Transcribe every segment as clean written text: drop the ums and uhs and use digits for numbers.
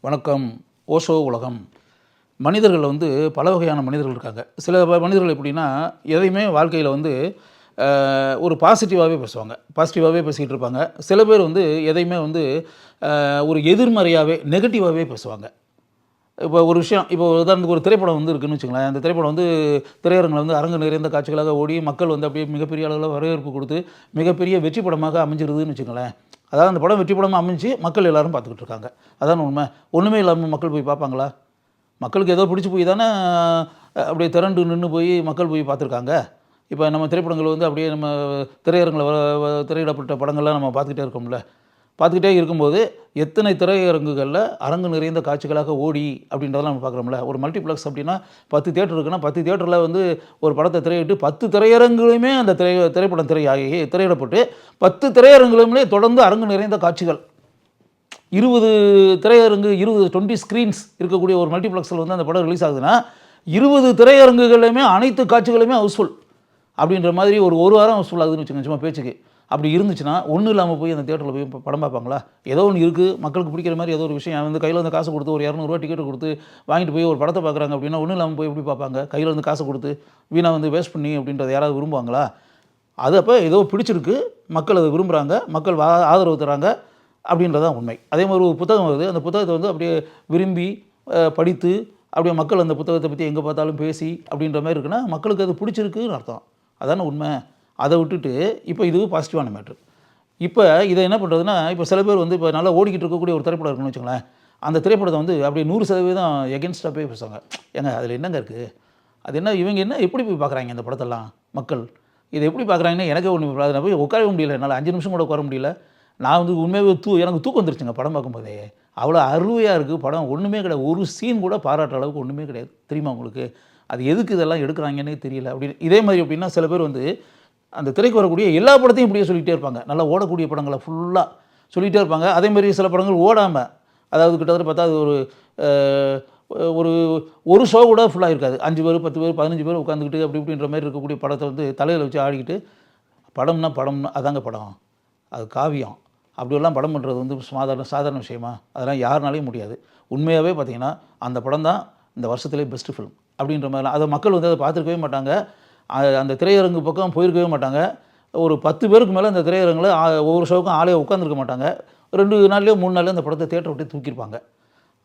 வணக்கம். ஓஷோ உலகம். மனிதர்கள் பல வகையான மனிதர்கள் இருக்காங்க. சில மனிதர்கள் எப்படின்னா, எதையுமே வாழ்க்கையில் ஒரு பாசிட்டிவாகவே பேசுவாங்க. பாசிட்டிவாகவே பேசிக்கிட்டு இருப்பாங்க. சில பேர் எதையுமே ஒரு எதிர்மறையாகவே நெகட்டிவாகவே பேசுவாங்க. இப்போ ஒரு விஷயம், இப்போ உதாரணத்துக்கு ஒரு திரைப்படம் இருக்குன்னு வச்சுங்களேன். அந்த திரைப்படம் திரையரங்கில் அரங்கு நிறைந்த காட்சிகளாக ஓடி மக்கள் அப்படியே மிகப்பெரிய அளவில் வரவேற்பு கொடுத்து மிகப்பெரிய வெற்றி படமாக அமைஞ்சிருதுன்னு வச்சுங்களேன். அதாவது அந்த படம் வெற்றி படமாக அமைஞ்சு மக்கள் எல்லோரும் பார்த்துக்கிட்டு இருக்காங்க. அதான் உண்மை. ஒன்றுமே இல்லாமல் மக்கள் போய் பார்ப்பாங்களா? மக்களுக்கு ஏதோ பிடிச்சி போய் தானே அப்படியே திரண்டு நின்று போய் மக்கள் போய் பார்த்துருக்காங்க. இப்போ நம்ம திரைப்படங்கள் அப்படியே நம்ம திரையரங்கில் திரையிடப்பட்ட படங்கள்லாம் நம்ம பார்த்துக்கிட்டே இருக்கோம்ல. பார்த்துக்கிட்டே இருக்கும்போது எத்தனை திரையரங்குகளில் அரங்கு நிறைந்த காட்சிகளாக ஓடி அப்படின்றதெல்லாம் நம்ம பார்க்குறோம்ல. ஒரு மல்டிப்ளெக்ஸ் அப்படின்னா 10 தியேட்டர் இருக்குன்னா 10 தியேட்டரில் ஒரு படத்தை திரையிட்டு 10 திரையரங்குலையுமே அந்த திரைப்படம் திரையிடப்பட்டு 10 திரையரங்குலையுமே தொடர்ந்து அரங்கு நிறைந்த காட்சிகள். 20 திரையரங்கு 20 ஸ்க்ரீன்ஸ் இருக்கக்கூடிய ஒரு மல்டிப்ளெக்ஸில் அந்த படம் ரிலீஸ் ஆகுதுன்னா 20 திரையரங்குகளையுமே அனைத்து காட்சிகளுமே ஹவுஸ்ஃபுல் அப்படின்ற மாதிரி ஒரு வாரம் ஹவுஸ்ஃபுல் ஆகுதுன்னு வச்சுக்கோங்க, சும்மா பேச்சுக்கு. அப்படி இருந்துச்சுன்னா ஒன்றும் இல்லாமல் போய் அந்த தியேட்டரில் போய் படம் பார்ப்பாங்களா? ஏதோ ஒன்று இருக்குது, மக்களுக்கு பிடிக்கிற மாதிரி ஏதோ ஒரு விஷயம் கையில் காசு கொடுத்து ஒரு 200 டிக்கெட்டு கொடுத்து வாங்கிட்டு போய் ஒரு படத்தை பார்க்குறாங்க அப்படின்னா ஒன்றும் இல்லாமல் போய் எப்படி பார்ப்பாங்க? கையில் காசு கொடுத்து வீணாக வேஸ்ட் பண்ணி அப்படின்றத யாராவது விரும்புவாங்களா? அது அப்போ ஏதோ பிடிச்சிருக்கு, மக்கள் அதை விரும்புகிறாங்க, மக்கள் ஆதரவு தராங்க அப்படின்றதான் உண்மை. அதே மாதிரி ஒரு புத்தகம் வருது, அந்த புத்தகத்தை அப்படியே விரும்பி படித்து அப்படியே மக்கள் அந்த புத்தகத்தை பற்றி எங்கே பார்த்தாலும் பேசி அப்படின்ற மாதிரி இருக்குன்னா மக்களுக்கு அது பிடிச்சிருக்குன்னு அர்த்தம். அதான உண்மை. அதை விட்டுட்டு இப்போ இது பாசிட்டிவான மேட்ரு. இப்போ இதை என்ன பண்ணுறதுன்னா, இப்போ சில பேர் இப்போ நல்லா ஓடிக்கிட்டு இருக்கக்கூடிய ஒரு திரைப்படம் இருக்குன்னு வச்சுங்களேன். அந்த திரைப்படத்தை அப்படியே 100% எகென்ஸ்டாக போய் பேசுவாங்க. ஏங்க அதில் என்னங்க இருக்குது? அது என்ன இவங்க என்ன எப்படி போய் பார்க்குறாங்க இந்த படத்தெல்லாம் மக்கள்? இதை எப்படி பார்க்குறாங்கன்னு எனக்கே ஒன்று நான் போய் உட்காரவே முடியல. என்னால் 5 நிமிஷம் கூட உட்கார முடியல. நான் உண்மையாகவே எனக்கு தூக்கம் வந்துருச்சுங்க படம் பார்க்கும்போதே. அவ்வளோ அருமையாக இருக்குது படம். ஒன்றுமே கிடையாது, ஒரு சீன் கூட பாராட்டுற அளவுக்கு ஒன்றுமே கிடையாது. தெரியுமா உங்களுக்கு? அது எதுக்கு இதெல்லாம் எடுக்கிறாங்கன்னே தெரியல. அப்படின்னு இதே மாதிரி அப்படின்னா சில பேர் அந்த திரைக்கு வரக்கூடிய எல்லா படத்தையும் இப்படியே சொல்லிகிட்டே இருப்பாங்க. நல்லா ஓடக்கூடிய படங்களை ஃபுல்லாக சொல்லிகிட்டே இருப்பாங்க. அதேமாதிரி சில படங்கள் ஓடாமல், அதாவது கிட்டத்தட்ட பார்த்தா அது ஒரு ஷோ கூட ஃபுல்லாக இருக்காது. 5 பேர் 10 பேர் 15 பேர் உட்காந்துக்கிட்டு அப்படி இப்படின்ற மாதிரி இருக்கக்கூடிய படத்தை தலையில் வச்சு ஆடிக்கிட்டு படம்னா அதாங்க படம், அது காவியம், அப்படியெல்லாம் படம் பண்ணுறது சாதாரண விஷயமா? அதெல்லாம் யாருனாலையும் முடியாது. உண்மையாகவே பார்த்தீங்கன்னா அந்த படம் தான் இந்த வருஷத்துலேயே பெஸ்ட்டு ஃபிலிம் அப்படின்ற மாதிரிலாம் அதை மக்கள் அதை பார்த்துருக்கவே மாட்டாங்க. அந்த திரையரங்கு பக்கம் போயிருக்கவே மாட்டாங்க. ஒரு 10 பேருக்கு மேலே அந்த திரையரங்கில் ஒவ்வொரு ஷோவுக்கும் ஆளே உட்காந்துருக்க மாட்டாங்க. 2 நாள்லேயோ 3 நாள்லேயோ அந்த படத்தை தியேட்டரை விட்டு தூக்கியிருப்பாங்க.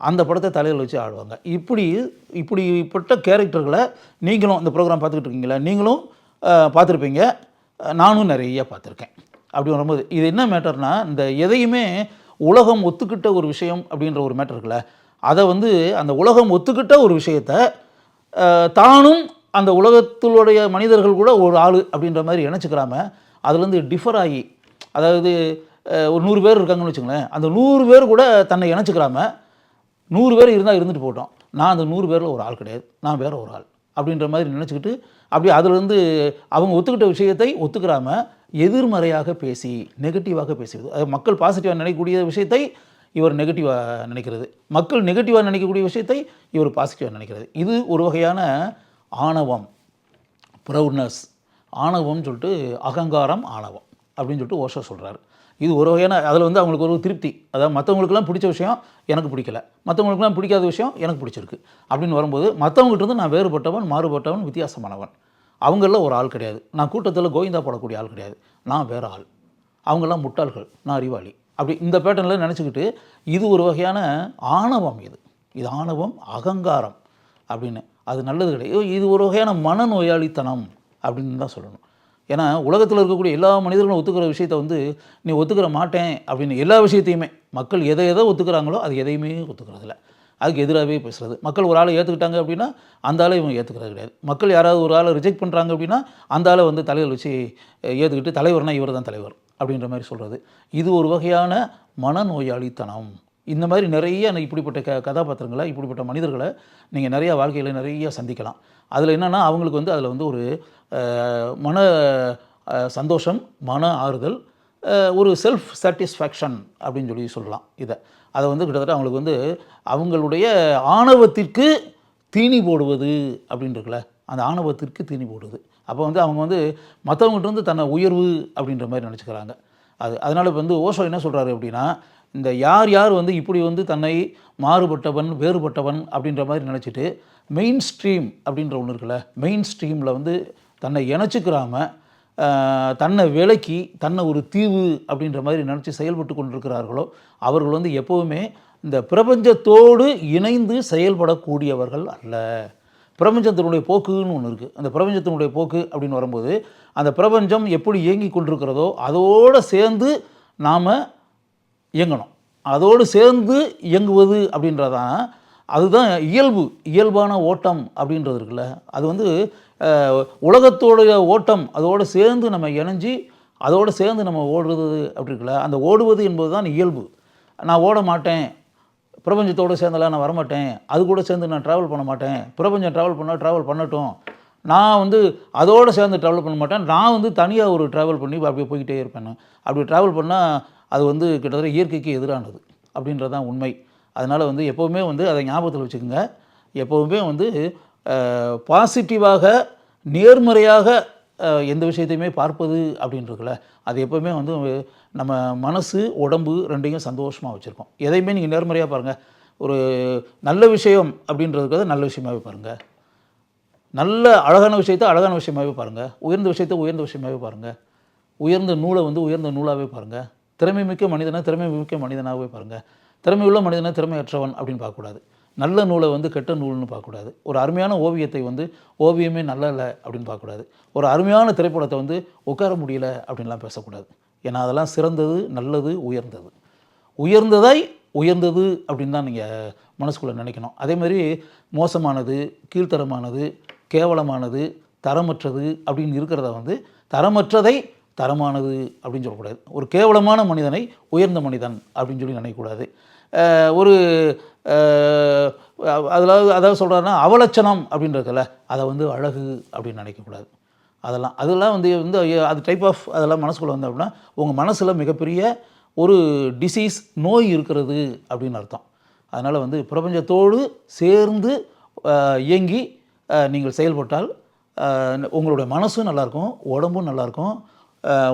அந்த படத்தை தலையில் வச்சு ஆடுவாங்க. இப்படிப்பட்ட கேரக்டர்களை நீங்களும் இந்த ப்ரோக்ராம் பார்த்துக்கிட்டு இருக்கீங்களா? நீங்களும் பார்த்துருப்பீங்க, நானும் நிறைய பார்த்துருக்கேன். அப்படி வரும்போது இது என்ன மேட்டர்னா, இந்த எதையுமே உலகம் ஒத்துக்கிட்ட ஒரு விஷயம் அப்படின்ற ஒரு மேட்டர் இருக்குல்ல, அதை அந்த உலகம் ஒத்துக்கிட்ட ஒரு விஷயத்தை தானும் அந்த உலகத்தினுடைய மனிதர்கள் கூட ஒரு ஆள் அப்படின்ற மாதிரி நினச்சிக்கிறாம அதுலேருந்து டிஃபர் ஆகி, அதாவது ஒரு 100 பேர் இருக்காங்கன்னு வச்சுங்களேன், அந்த 100 பேர் கூட தன்னை இணைச்சிக்கிறாம 100 பேர் இருந்தால் இருந்துட்டு போட்டோம், நான் அந்த 100 பேரில் ஒரு ஆள் கிடையாது, நான் வேறு ஒரு ஆள் அப்படின்ற மாதிரி நினச்சிக்கிட்டு அப்படி அதுலேருந்து அவங்க ஒத்துக்கிட்ட விஷயத்தை ஒத்துக்கிறாம எதிர்மறையாக பேசி நெகட்டிவாக பேசுவது. அது மக்கள் பாசிட்டிவாக நினைக்கக்கூடிய விஷயத்தை இவர் நெகட்டிவாக நினைக்கிறது, மக்கள் நெகட்டிவாக நினைக்கக்கூடிய விஷயத்தை இவர் பாசிட்டிவாக நினைக்கிறது. இது ஒரு வகையான ஆணவம், ப்ரௌட்னஸ். ஆணவம்னு சொல்லிட்டு அகங்காரம், ஆணவம் அப்படின்னு சொல்லிட்டு ஓஷோ சொல்கிறாரு. இது ஒரு வகையான அதில் அவங்களுக்கு ஒரு திருப்தி. அதாவது மற்றவங்களுக்குலாம் பிடிச்ச விஷயம் எனக்கு பிடிக்கல, மற்றவங்களுக்குலாம் பிடிக்காத விஷயம் எனக்கு பிடிச்சிருக்கு அப்படின்னு வரும்போது மற்றவங்ககிட்ட நான் வேறுபட்டவன், மாறுபட்டவன், வித்தியாசமானவன், அவங்களில் ஒரு ஆள் கிடையாது, நான் கூட்டத்தில் கோவிந்தா போடக்கூடிய ஆள் கிடையாது, நான் வேறு ஆள், அவங்கெல்லாம் முட்டாள்கள், நான் அறிவாளி, அப்படி இந்த பேட்டர்னில் நினச்சிக்கிட்டு இது ஒரு வகையான ஆணவம். இது ஆணவம், அகங்காரம் அப்படின்னு. அது நல்லது கிடையாது. இது ஒரு வகையான மனநோயாளித்தனம் அப்படின்னு தான் சொல்லணும். ஏன்னா உலகத்தில் இருக்கக்கூடிய எல்லா மனிதர்களும் ஒத்துக்கிற விஷயத்தை நீ ஒத்துக்கிற மாட்டேன் அப்படின்னு எல்லா விஷயத்தையுமே மக்கள் எதை ஒத்துக்கிறாங்களோ அது எதையுமே ஒத்துக்கிறதில்ல, அதுக்கு எதிராகவே பேசுகிறது. மக்கள் ஒரு ஆளை ஏற்றுக்கிட்டாங்க அப்படின்னா அந்த ஆளை இவங்க ஏற்றுக்கிறது கிடையாது. மக்கள் யாராவது ஒரு ஆளை ரிஜெக்ட் பண்ணுறாங்க அப்படின்னா அந்த ஆளை தலையில் வச்சு ஏற்றுக்கிட்டு தலைவர்னா இவர் தான் தலைவர் அப்படின்ற மாதிரி சொல்கிறது. இது ஒரு வகையான மனநோயாளித்தனம். இந்த மாதிரி நிறைய இப்படிப்பட்ட கதாபாத்திரங்களை, இப்படிப்பட்ட மனிதர்களை நீங்கள் நிறையா வாழ்க்கையில் நிறைய சந்திக்கலாம். அதில் என்னென்னா அவங்களுக்கு அதில் ஒரு மன சந்தோஷம், மன ஆறுதல், ஒரு செல்ஃப் சாட்டிஸ்ஃபேக்ஷன் அப்படின்னு சொல்லலாம். அதை கிட்டத்தட்ட அவங்களுக்கு அவங்களுடைய ஆணவத்திற்கு தீனி போடுவது அப்படின்னு இருக்குல்ல, அந்த ஆணவத்திற்கு தீனி போடுவது. அப்போ அவங்க மற்றவங்ககிட்ட தன்னை உயர்வு அப்படின்ற மாதிரி நினச்சிக்கிறாங்க. அதனால் இப்போ ஓஷோ என்ன சொல்கிறாரு அப்படின்னா, இந்த யார் யார் வந்து இப்படி வந்து தன்னை மாறுபட்டவன் வேறுபட்டவன் அப்படின்ற மாதிரி நினச்சிட்டு மெயின் ஸ்ட்ரீம் அப்படின்ற ஒன்று இருக்குல்ல, மெயின் ஸ்ட்ரீமில் வந்து தன்னை இணைச்சிக்கிறாம தன்னை விலக்கி தன்னை ஒரு தீவு அப்படின்ற மாதிரி நினச்சி செயல்பட்டு கொண்டிருக்கிறார்களோ அவர்கள் வந்து எப்போவுமே இந்த பிரபஞ்சத்தோடு இணைந்து செயல்படக்கூடியவர்கள் அல்ல. பிரபஞ்சத்தினுடைய போக்குன்னு ஒன்று இருக்குது. அந்த பிரபஞ்சத்தினுடைய போக்கு அப்படின்னு வரும்போது அந்த பிரபஞ்சம் எப்படி இயங்கி கொண்டிருக்கிறதோ அதோடு சேர்ந்து நாம் இயங்கணும். அதோடு சேர்ந்து இயங்குவது அப்படின்றதான் அதுதான் இயல்பான ஓட்டம் அப்படின்றது இருக்குல்ல. அது வந்து உலகத்தோடைய ஓட்டம் அதோடு சேர்ந்து நம்ம இணைஞ்சி அதோடு சேர்ந்து நம்ம ஓடுறது அப்படி இருக்குல்ல. அந்த ஓடுவது என்பது தான் இயல்பு. நான் ஓட மாட்டேன், பிரபஞ்சத்தோடு சேர்ந்தெல்லாம் நான் வரமாட்டேன், அது கூட சேர்ந்து நான் ட்ராவல் பண்ண மாட்டேன், பிரபஞ்சம் ட்ராவல் பண்ணட்டும், நான் வந்து அதோடு சேர்ந்து ட்ராவல் பண்ண மாட்டேன், நான் வந்து தனியாக ஒரு ட்ராவல் பண்ணி அப்படியே போய்கிட்டே இருப்பேன். அப்படி ட்ராவல் பண்ணால் அது வந்து கிட்டத்தட்ட இயற்கைக்கு எதிரானது அப்படின்றது தான் உண்மை. அதனால் வந்து எப்போவுமே வந்து அதை ஞாபகத்தில் வச்சுக்கோங்க. எப்போவுமே வந்து பாசிட்டிவாக நேர்மறையாக எந்த விஷயத்தையுமே பார்ப்பது அப்படின்றதுல அது எப்போவுமே வந்து நம்ம மனசு உடம்பு ரெண்டையும் சந்தோஷமாக வச்சுருக்கோம். எதையுமே நீங்கள் நேர்மறையாக பாருங்கள். ஒரு நல்ல விஷயம் அப்படின்றதுக்கு நல்ல விஷயமாகவே பாருங்கள். நல்ல அழகான விஷயத்தை அழகான விஷயமாகவே பாருங்கள். உயர்ந்த விஷயத்தை உயர்ந்த விஷயமாகவே பாருங்கள். உயர்ந்த நூலை வந்து உயர்ந்த நூலாகவே பாருங்கள். திறமை மிக்க மனிதனாகவே பாருங்கள். திறமை உள்ள மனிதனை திறமையற்றவன் அப்படின்னு பார்க்கக்கூடாது. நல்ல நூலை வந்து கெட்ட நூல்னு பார்க்கக்கூடாது. ஒரு அருமையான ஓவியத்தை வந்து ஓவியமே நல்லா இல்லை அப்படின்னு பார்க்கக்கூடாது. ஒரு அருமையான திரைப்படத்தை வந்து உட்கார முடியல அப்படின்லாம் பேசக்கூடாது. ஏன்னா அதெல்லாம் சிறந்தது, நல்லது, உயர்ந்தது அப்படின்னு தான் நீங்கள் மனசுக்குள்ளே நினைக்கணும். அதேமாதிரி மோசமானது, கீழ்த்தரமானது, கேவலமானது, தரமற்றது அப்படின்னு இருக்கிறத வந்து தரமற்றதை தரமானது அப்படின்னு சொல்லக்கூடாது. ஒரு கேவலமான மனிதனை உயர்ந்த மனிதன் அப்படின்னு சொல்லி நினைக்கக்கூடாது. ஒரு அதாவது சொல்கிறாருன்னா அவலட்சணம் அப்படின்றதுல அதை வந்து அழகு அப்படின்னு நினைக்கக்கூடாது. அதெல்லாம் வந்து அது டைப் ஆஃப் அதெல்லாம் மனசுக்குள்ளே வந்து அப்படின்னா உங்கள் மனசில் மிகப்பெரிய ஒரு டிசீஸ் நோய் இருக்கிறது அப்படின்னு அர்த்தம். அதனால் வந்து பிரபஞ்சத்தோடு சேர்ந்து இயங்கி நீங்கள் செயல்பட்டால் உங்களுடைய மனசும் நல்லாயிருக்கும், உடம்பும் நல்லாயிருக்கும்.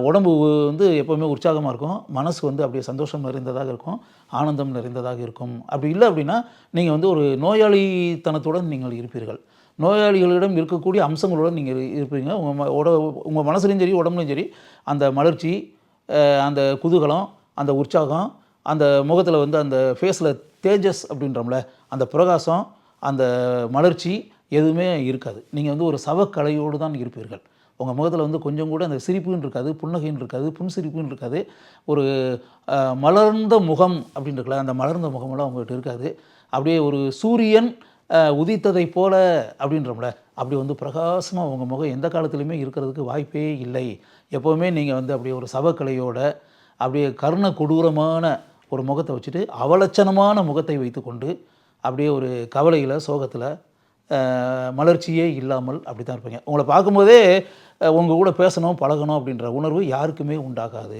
உடம்பு வந்து எப்போவுமே உற்சாகமாக இருக்கும், மனசு வந்து அப்படியே சந்தோஷம் நிறைந்ததாக இருக்கும், ஆனந்தம் நிறைந்ததாக இருக்கும். அப்படி இல்லை அப்படின்னா நீங்கள் வந்து ஒரு நோயாளித்தனத்துடன் நீங்கள் இருப்பீர்கள். நோயாளிகளிடம் இருக்கக்கூடிய அம்சங்களுடன் நீங்கள் இருப்பீங்க. உங்கள் மனசுலையும் சரி உடம்புலையும் சரி அந்த மலர்ச்சி, அந்த குதூகலம், அந்த உற்சாகம், அந்த முகத்தில் வந்து அந்த ஃபேஸில் தேஜஸ் அப்படின்றோம்ல அந்த பிரகாசம், அந்த மலர்ச்சி எதுவுமே இருக்காது. நீங்கள் வந்து ஒரு சவக்கலையோடு தான் இருப்பீர்கள். உங்கள் முகத்தில் வந்து கொஞ்சம் கூட அந்த சிரிப்புன்னு இருக்காது, புன்னகைன்னு இருக்காது, புன்சிரிப்புன்னு இருக்காது. ஒரு மலர்ந்த முகம் அப்படின்னு இருக்குல்ல, அந்த மலர்ந்த முகமெல்லாம் உங்கள்கிட்ட இருக்காது. அப்படியே ஒரு சூரியன் உதித்ததை போல அப்படின்றோம்ல, அப்படி வந்து பிரகாசமாக உங்கள் முகம் எந்த காலத்துலையுமே இருக்கிறதுக்கு வாய்ப்பே இல்லை. எப்போவுமே நீங்கள் வந்து அப்படியே ஒரு சவக்கலையோட அப்படியே கருண கொடூரமான ஒரு முகத்தை வச்சுட்டு அவலட்சணமான முகத்தை வைத்துக்கொண்டு அப்படியே ஒரு கவலையில் சோகத்தில் மலர்ச்சியே இல்லாமல் அப்படி தான் இருப்பீங்க. உங்களை பார்க்கும்போதே உங்கள் கூட பேசணும் பழகணும் அப்படின்ற உணர்வு யாருக்குமே உண்டாகாது.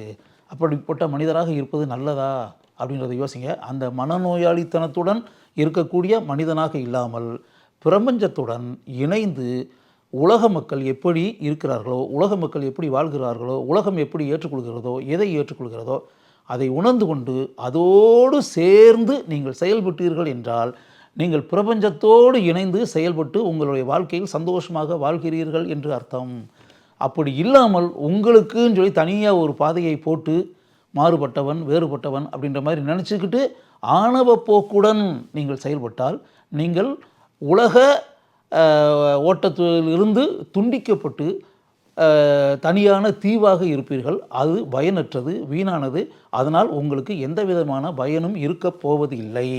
அப்படிப்பட்ட மனிதராக இருப்பது நல்லதா அப்படின்றத யோசிங்க. அந்த மனநோயாளித்தனத்துடன் இருக்கக்கூடிய மனிதனாக இல்லாமல் பிரபஞ்சத்துடன் இணைந்து உலக மக்கள் எப்படி இருக்கிறார்களோ, உலக மக்கள் எப்படி வாழ்கிறார்களோ, உலகம் எப்படி ஏற்றுக்கொள்கிறதோ, எதை ஏற்றுக்கொள்கிறதோ அதை உணர்ந்து கொண்டு அதோடு சேர்ந்து நீங்கள் செயல்பட்டீர்கள் என்றால் நீங்கள் பிரபஞ்சத்தோடு இணைந்து செயல்பட்டு உங்களுடைய வாழ்க்கையில் சந்தோஷமாக வாழ்கிறீர்கள் என்று அர்த்தம். அப்படி இல்லாமல் உங்களுக்குன்னு சொல்லி தனியாக ஒரு பாதையை போட்டு மாறுபட்டவன் வேறுபட்டவன் அப்படின்ற மாதிரி நினச்சிக்கிட்டு ஆணவ போக்குடன் நீங்கள் செயல்பட்டால் நீங்கள் உலக ஓட்டத்திலிருந்து துண்டிக்கப்பட்டு தனியான தீவாக இருப்பீர்கள். அது பயனற்றது, வீணானது. அதனால் உங்களுக்கு எந்த விதமான பயனும் இருக்கப் போவது இல்லை.